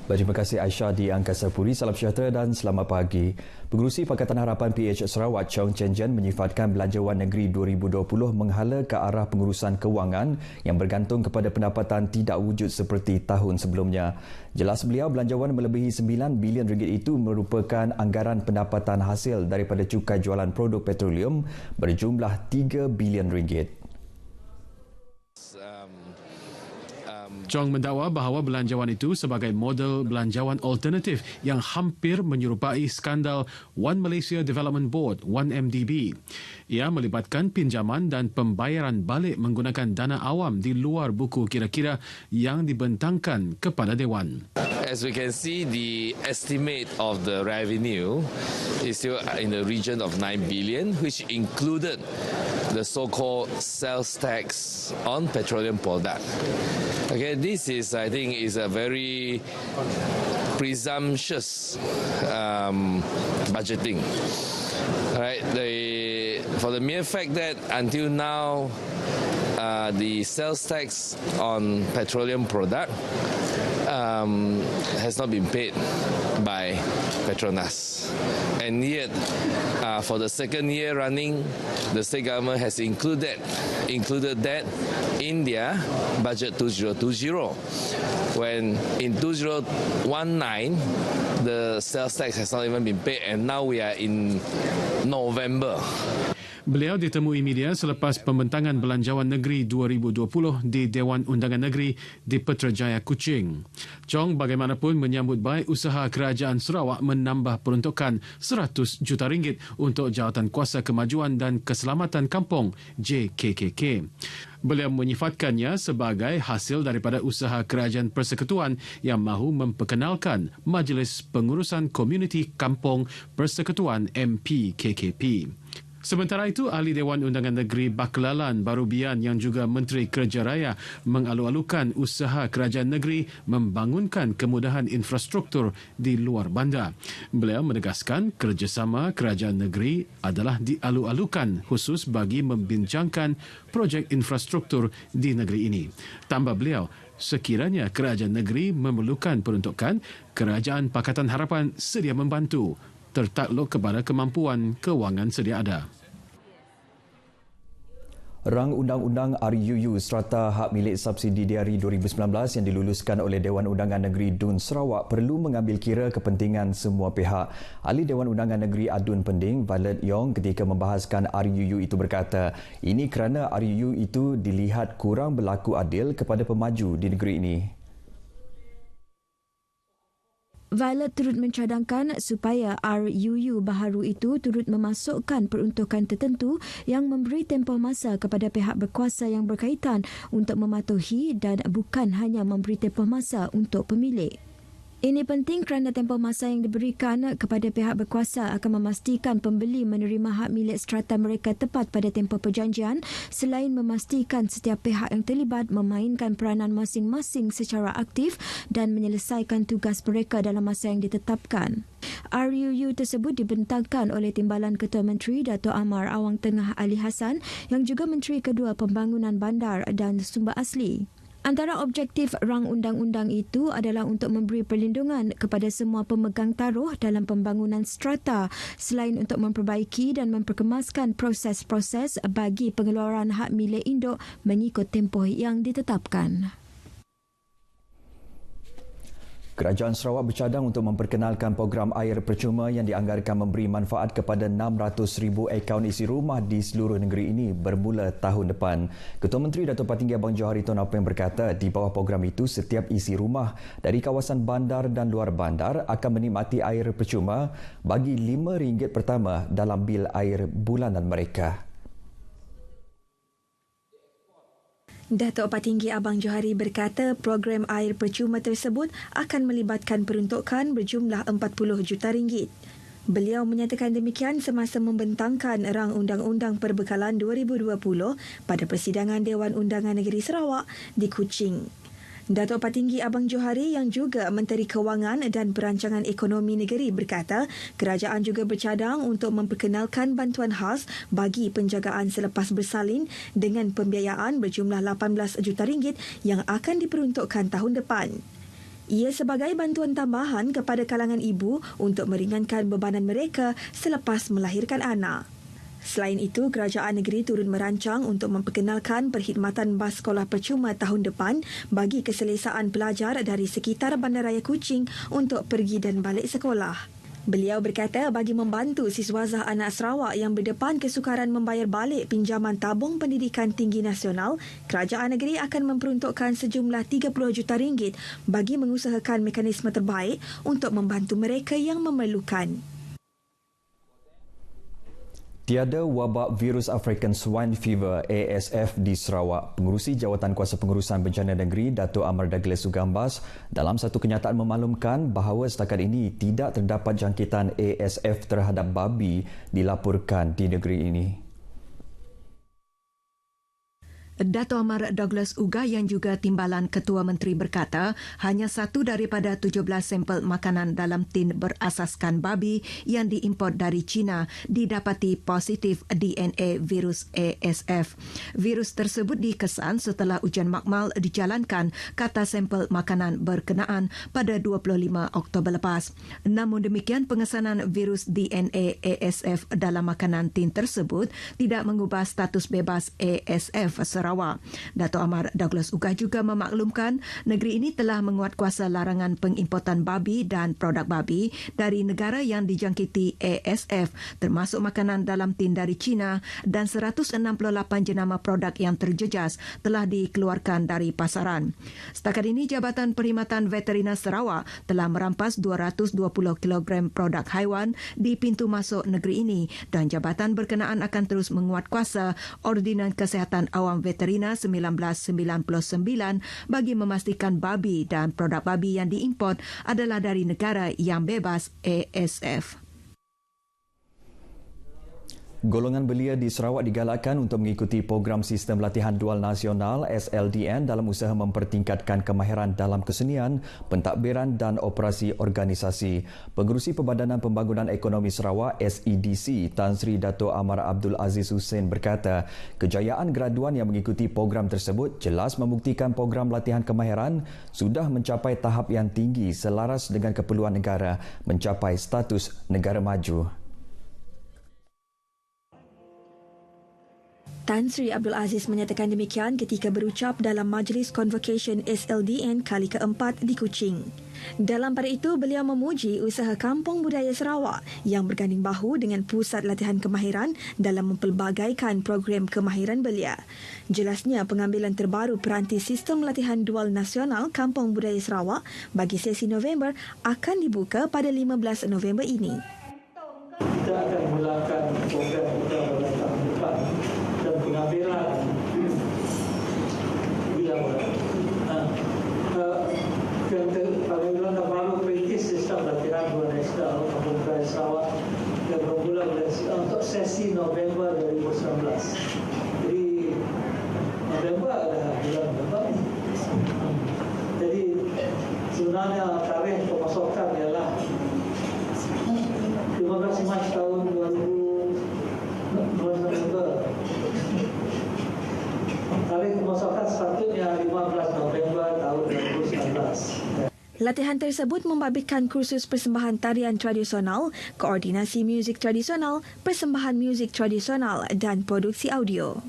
Terima kasih Aisyah di Angkasa Puri. Salam sejahtera dan selamat pagi. Pengerusi Pakatan Harapan PH Sarawak Chong Chen Chen menyifatkan Belanjawan Negeri 2020 menghala ke arah pengurusan kewangan yang bergantung kepada pendapatan tidak wujud seperti tahun sebelumnya. Jelas beliau, belanjawan melebihi 9 bilion ringgit itu merupakan anggaran pendapatan hasil daripada cukai jualan produk petroleum berjumlah 3 bilion ringgit. Chong mendakwa bahawa belanjawan itu sebagai model belanjawan alternatif yang hampir menyerupai skandal One Malaysia Development Board, 1MDB. Ia melibatkan pinjaman dan pembayaran balik menggunakan dana awam di luar buku kira-kira yang dibentangkan kepada Dewan. As we can see, the estimate of the revenue is still in the region of 9 billion, which included the so-called sales tax on petroleum product. Okay, this is, I think, is a very presumptuous budgeting. Right, for the mere fact that until now the sales tax on petroleum product has not been paid by Petronas, and yet for the second year running, the state government has included that in their budget 2020, when in 2019 the sales tax has not even been paid, and now we are in November. Beliau ditemui media selepas pembentangan Belanjawan Negeri 2020 di Dewan Undangan Negeri di Putrajaya, Kuching. Chong bagaimanapun menyambut baik usaha Kerajaan Sarawak menambah peruntukan 100 juta ringgit untuk Jawatan Kuasa Kemajuan dan Keselamatan Kampung JKKK. Beliau menyifatkannya sebagai hasil daripada usaha Kerajaan Persekutuan yang mahu memperkenalkan Majlis Pengurusan Komuniti Kampung Persekutuan MPKKP. Sementara itu, Ahli Dewan Undangan Negeri Baklalan Barubian yang juga Menteri Kerja Raya mengalu-alukan usaha kerajaan negeri membangunkan kemudahan infrastruktur di luar bandar. Beliau menegaskan kerjasama kerajaan negeri adalah dialu-alukan khusus bagi membincangkan projek infrastruktur di negeri ini. Tambah beliau, sekiranya kerajaan negeri memerlukan peruntukan, Kerajaan Pakatan Harapan sedia membantu, tertakluk kepada kemampuan kewangan sedia ada. Rang Undang-Undang RUU Strata Hak Milik Subsidiari 2019 yang diluluskan oleh Dewan Undangan Negeri Dun Sarawak perlu mengambil kira kepentingan semua pihak. Ahli Dewan Undangan Negeri Adun Pending, Violet Yong, ketika membahaskan RUU itu berkata, ini kerana RUU itu dilihat kurang berlaku adil kepada pemaju di negeri ini. Violet turut mencadangkan supaya RUU baharu itu turut memasukkan peruntukan tertentu yang memberi tempoh masa kepada pihak berkuasa yang berkaitan untuk mematuhi dan bukan hanya memberi tempoh masa untuk pemilik. Ini penting kerana tempoh masa yang diberikan kepada pihak berkuasa akan memastikan pembeli menerima hak milik strata mereka tepat pada tempoh perjanjian, selain memastikan setiap pihak yang terlibat memainkan peranan masing-masing secara aktif dan menyelesaikan tugas mereka dalam masa yang ditetapkan. RUU tersebut dibentangkan oleh Timbalan Ketua Menteri Dato' Amar Awang Tengah Ali Hassan yang juga Menteri Kedua Pembangunan Bandar dan Sumber Asli. Antara objektif rang undang-undang itu adalah untuk memberi perlindungan kepada semua pemegang taruh dalam pembangunan strata selain untuk memperbaiki dan memperkemaskan proses-proses bagi pengeluaran hak milik induk mengikut tempoh yang ditetapkan. Kerajaan Sarawak bercadang untuk memperkenalkan program air percuma yang dianggarkan memberi manfaat kepada 600,000 akaun isi rumah di seluruh negeri ini bermula tahun depan. Ketua Menteri Dato' Patinggi Abang Johari Tun Apeng berkata, di bawah program itu, setiap isi rumah dari kawasan bandar dan luar bandar akan menikmati air percuma bagi RM5 pertama dalam bil air bulanan mereka. Datuk Patinggi Abang Johari berkata program air percuma tersebut akan melibatkan peruntukan berjumlah 40 juta ringgit. Beliau menyatakan demikian semasa membentangkan rang Undang-Undang Perbekalan 2020 pada persidangan Dewan Undangan Negeri Sarawak di Kuching. Datuk Patinggi Abang Johari yang juga Menteri Kewangan dan Perancangan Ekonomi Negeri berkata kerajaan juga bercadang untuk memperkenalkan bantuan khas bagi penjagaan selepas bersalin dengan pembiayaan berjumlah 18 juta ringgit yang akan diperuntukkan tahun depan. Ia sebagai bantuan tambahan kepada kalangan ibu untuk meringankan bebanan mereka selepas melahirkan anak. Selain itu, kerajaan negeri turut merancang untuk memperkenalkan perkhidmatan bas sekolah percuma tahun depan bagi keselesaan pelajar dari sekitar Bandaraya Kuching untuk pergi dan balik sekolah. Beliau berkata bagi membantu siswazah anak Sarawak yang berdepan kesukaran membayar balik pinjaman tabung pendidikan tinggi nasional, kerajaan negeri akan memperuntukkan sejumlah 30 juta ringgit bagi mengusahakan mekanisme terbaik untuk membantu mereka yang memerlukan. Tiada wabak virus African Swine Fever ASF di Sarawak. Pengerusi Jawatan Kuasa Pengurusan Bencana Negeri, Dato' Amar Douglas Ugambas, dalam satu kenyataan memaklumkan bahawa setakat ini tidak terdapat jangkitan ASF terhadap babi dilaporkan di negeri ini. Dato' Amar Douglas Uga yang juga Timbalan Ketua Menteri berkata hanya satu daripada 17 sampel makanan dalam tin berasaskan babi yang diimport dari China didapati positif DNA virus ASF. Virus tersebut dikesan setelah ujian makmal dijalankan ke atas sampel makanan berkenaan pada 25 Oktober lepas. Namun demikian, pengesanan virus DNA ASF dalam makanan tin tersebut tidak mengubah status bebas ASF Sarawak. Dato' Amar Douglas Uga juga memaklumkan negeri ini telah menguatkuasa larangan pengimportan babi dan produk babi dari negara yang dijangkiti ASF termasuk makanan dalam tin dari China dan 168 jenama produk yang terjejas telah dikeluarkan dari pasaran. Setakat ini Jabatan Perkhidmatan Veterina Sarawak telah merampas 220 kg produk haiwan di pintu masuk negeri ini dan jabatan berkenaan akan terus menguatkuasa Ordinan Kesihatan Awam Veterina 1999 bagi memastikan babi dan produk babi yang diimport adalah dari negara yang bebas ASF. Golongan belia di Sarawak digalakkan untuk mengikuti program Sistem Latihan Dual Nasional SLDN dalam usaha mempertingkatkan kemahiran dalam kesenian, pentadbiran dan operasi organisasi. Pengerusi Perbadanan Pembangunan Ekonomi Sarawak SEDC, Tan Sri Dato' Amar Abdul Aziz Hussein berkata, kejayaan graduan yang mengikuti program tersebut jelas membuktikan program latihan kemahiran sudah mencapai tahap yang tinggi selaras dengan keperluan negara mencapai status negara maju. Tan Sri Abdul Aziz menyatakan demikian ketika berucap dalam Majlis Convocation SLDN kali keempat di Kuching. Dalam pada itu, beliau memuji usaha Kampung Budaya Sarawak yang berganding bahu dengan Pusat Latihan Kemahiran dalam mempelbagaikan program kemahiran belia. Jelasnya, pengambilan terbaru peranti Sistem Latihan Dual Nasional Kampung Budaya Sarawak bagi sesi November akan dibuka pada 15 November ini. Kita akan mulakan program kita pada tahun depan dan pengambilan pengambilan terbaru perintis Sistem Latihan Dual Nasional Kampung Budaya Sarawak yang bermula untuk sesi November 2019. Jadi November adalah bulan November. Jadi sebenarnya tarikh pemasukan ialah 15 Mac tahun 2019. Tarikh pemasukan sepatutnya 15 November tahun 2019. Latihan tersebut membabitkan kursus persembahan tarian tradisional, koordinasi muzik tradisional, persembahan muzik tradisional dan produksi audio.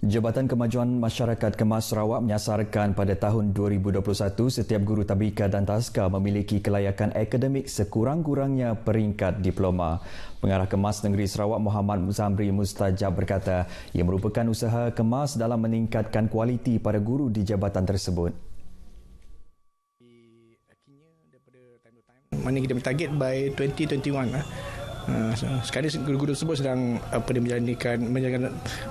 Jabatan Kemajuan Masyarakat Kemas Sarawak menyasarkan pada tahun 2021 setiap guru tabika dan taska memiliki kelayakan akademik sekurang-kurangnya peringkat diploma. Pengarah Kemas Negeri Sarawak Muhammad Zamri Mustajab berkata ia merupakan usaha Kemas dalam meningkatkan kualiti para guru di jabatan tersebut. Mana kita bertarget by 2021 sekarang guru-guru tersebut sedang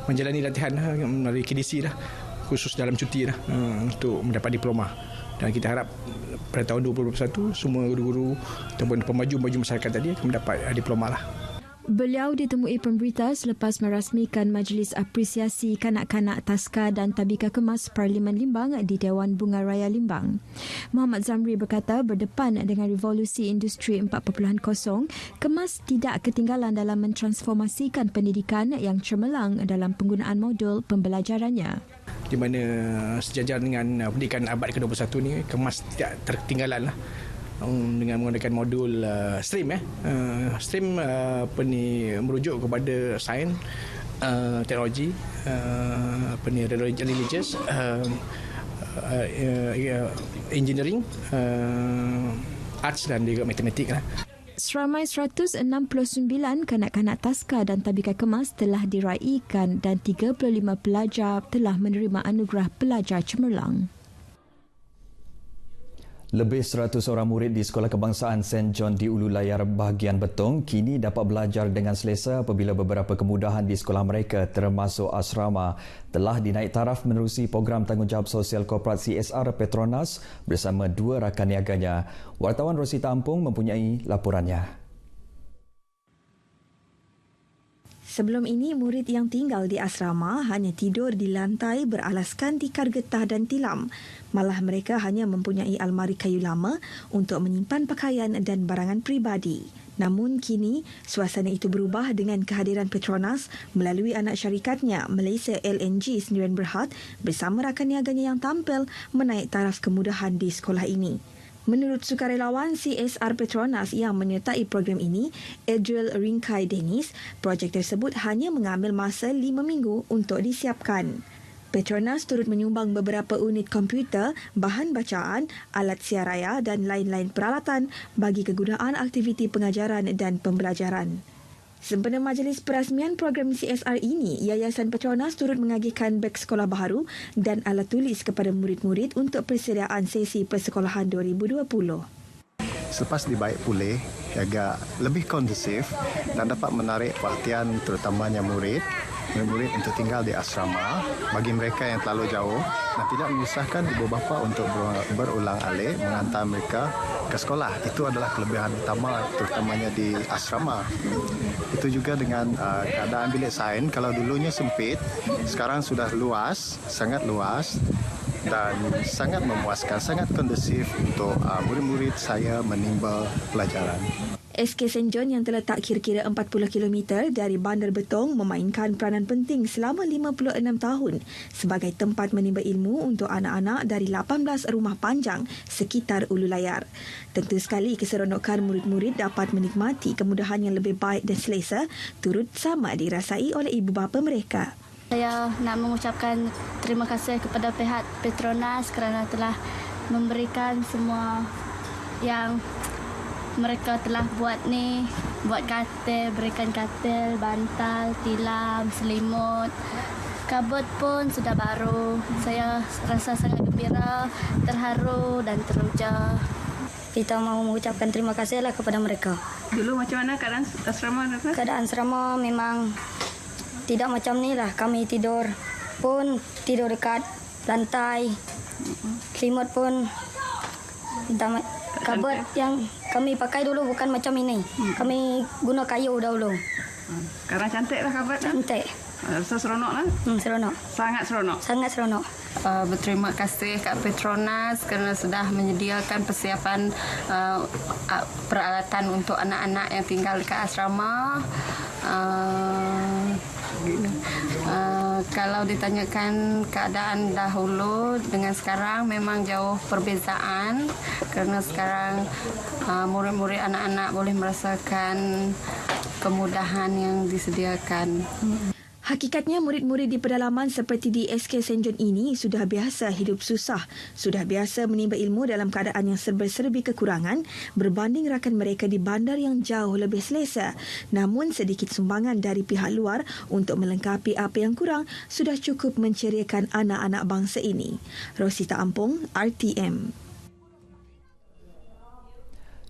menjalani latihan melalui KDC dah, khusus dalam cuti dah, untuk mendapat diploma. Dan kita harap pada tahun 2021 semua guru-guru ataupun pemaju masyarakat tadi akan mendapat diploma lah. Beliau ditemui pemberita selepas merasmikan Majlis Apresiasi Kanak-Kanak Taska dan Tabika Kemas Parlimen Limbang di Dewan Bunga Raya Limbang. Muhammad Zamri berkata berdepan dengan revolusi industri 4.0, Kemas tidak ketinggalan dalam mentransformasikan pendidikan yang cemerlang dalam penggunaan modul pembelajarannya. di mana sejajar dengan pendidikan abad ke-21 ni kemas tidak tertinggalan lah dengan menggunakan modul STREAM STREAM merujuk kepada sains, teknologi, religious, engineering, arts dan juga matematik lah. Seramai 169 kanak-kanak taska dan tabika kemas telah diraikan dan 35 pelajar telah menerima anugerah pelajar cemerlang. Lebih 100 orang murid di Sekolah Kebangsaan St. John di Ulu Layar bahagian Betong kini dapat belajar dengan selesa apabila beberapa kemudahan di sekolah mereka termasuk asrama telah dinaik taraf menerusi program tanggungjawab sosial korporat CSR Petronas bersama 2 rakan niaganya. Wartawan Rosita Ampung mempunyai laporannya. Sebelum ini, murid yang tinggal di asrama hanya tidur di lantai beralaskan tikar getah dan tilam. Malah mereka hanya mempunyai almari kayu lama untuk menyimpan pakaian dan barangan peribadi. Namun kini, suasana itu berubah dengan kehadiran Petronas melalui anak syarikatnya Malaysia LNG Sendirian Berhad bersama rakan niaganya yang tampil menaik taraf kemudahan di sekolah ini. Menurut sukarelawan CSR Petronas yang menyertai program ini, Adriel Ringkai Dennis, projek tersebut hanya mengambil masa 5 minggu untuk disiapkan. Petronas turut menyumbang beberapa unit komputer, bahan bacaan, alat siaraya dan lain-lain peralatan bagi kegunaan aktiviti pengajaran dan pembelajaran. Sempena majlis perasmian program CSR ini, Yayasan Petronas turut mengagihkan beg sekolah baharu dan alat tulis kepada murid-murid untuk persediaan sesi persekolahan 2020. Selepas dibaik pulih, agak lebih kondusif dan dapat menarik perhatian terutamanya murid untuk tinggal di asrama bagi mereka yang terlalu jauh dan tidak menyusahkan ibu bapa untuk berulang-alik mengantar mereka ke sekolah. Itu adalah kelebihan utama terutamanya di asrama. Itu juga dengan keadaan bilik sains, kalau dulunya sempit, sekarang sudah luas, sangat luas dan sangat memuaskan, sangat kondusif untuk murid-murid saya menimba pelajaran. SK St. John yang terletak kira-kira 40 km dari Bandar Betong memainkan peranan penting selama 56 tahun sebagai tempat menimba ilmu untuk anak-anak dari 18 rumah panjang sekitar Ulu Layar. Tentu sekali keseronokan murid-murid dapat menikmati kemudahan yang lebih baik dan selesa turut sama dirasai oleh ibu bapa mereka. Saya nak mengucapkan terima kasih kepada pihak Petronas kerana telah memberikan semua yang mereka telah buat ni, buat katil, berikan katil, bantal, tilam, selimut. Kabut pun sudah baru. Saya rasa sangat gembira, terharu dan teruja. Kita mahu mengucapkan terima kasihlah kepada mereka. Dulu macam mana keadaan asrama? Keadaan asrama memang tidak macam ni lah. Kami tidur pun tidur dekat lantai. Selimut pun kabut yang kami pakai dulu bukan macam ini. Kami guna kayu dahulu. Sekarang cantiklah kabut. Cantik. Rasa seronok lah? Seronok. Sangat seronok? Sangat seronok. Berterima kasih Kak Petronas kerana sudah menyediakan persiapan peralatan untuk anak-anak yang tinggal dekat asrama. Kalau ditanyakan keadaan dahulu dengan sekarang memang jauh perbezaan kerana sekarang murid-murid anak-anak boleh merasakan kemudahan yang disediakan. Hakikatnya murid-murid di pedalaman seperti di SK St. John ini sudah biasa hidup susah, sudah biasa menimba ilmu dalam keadaan yang serba-serbi kekurangan berbanding rakan mereka di bandar yang jauh lebih selesa. Namun sedikit sumbangan dari pihak luar untuk melengkapi apa yang kurang sudah cukup menceriakan anak-anak bangsa ini. Rosita Ampung, RTM.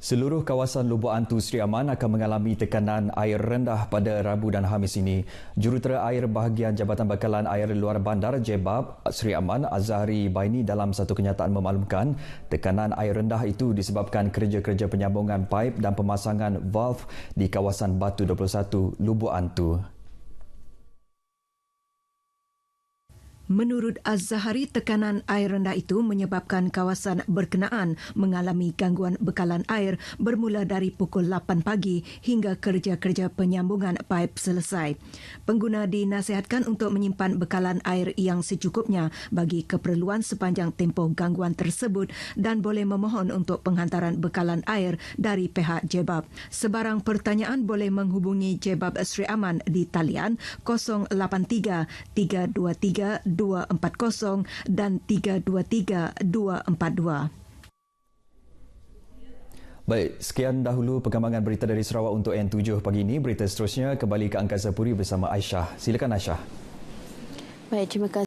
Seluruh kawasan Lubuk Antu Seri Aman akan mengalami tekanan air rendah pada Rabu dan Khamis ini. Jurutera Air Bahagian Jabatan Bekalan Air Luar Bandar Jebab Seri Aman Azhari Baini dalam satu kenyataan memaklumkan tekanan air rendah itu disebabkan kerja-kerja penyambungan paip dan pemasangan valve di kawasan Batu 21 Lubuk Antu. Menurut Az-Zahari, tekanan air rendah itu menyebabkan kawasan berkenaan mengalami gangguan bekalan air bermula dari pukul 8 pagi hingga kerja-kerja penyambungan paip selesai. Pengguna dinasihatkan untuk menyimpan bekalan air yang secukupnya bagi keperluan sepanjang tempoh gangguan tersebut dan boleh memohon untuk penghantaran bekalan air dari pihak Jebab. Sebarang pertanyaan boleh menghubungi Jebab Sri Aman di talian 083 323 240 dan 323 242. Baik, sekian dahulu perkembangan berita dari Sarawak untuk N7 pagi ini. Berita seterusnya kembali ke Angkasa Puri bersama Aisyah. Silakan Aisyah. Baik, terima kasih.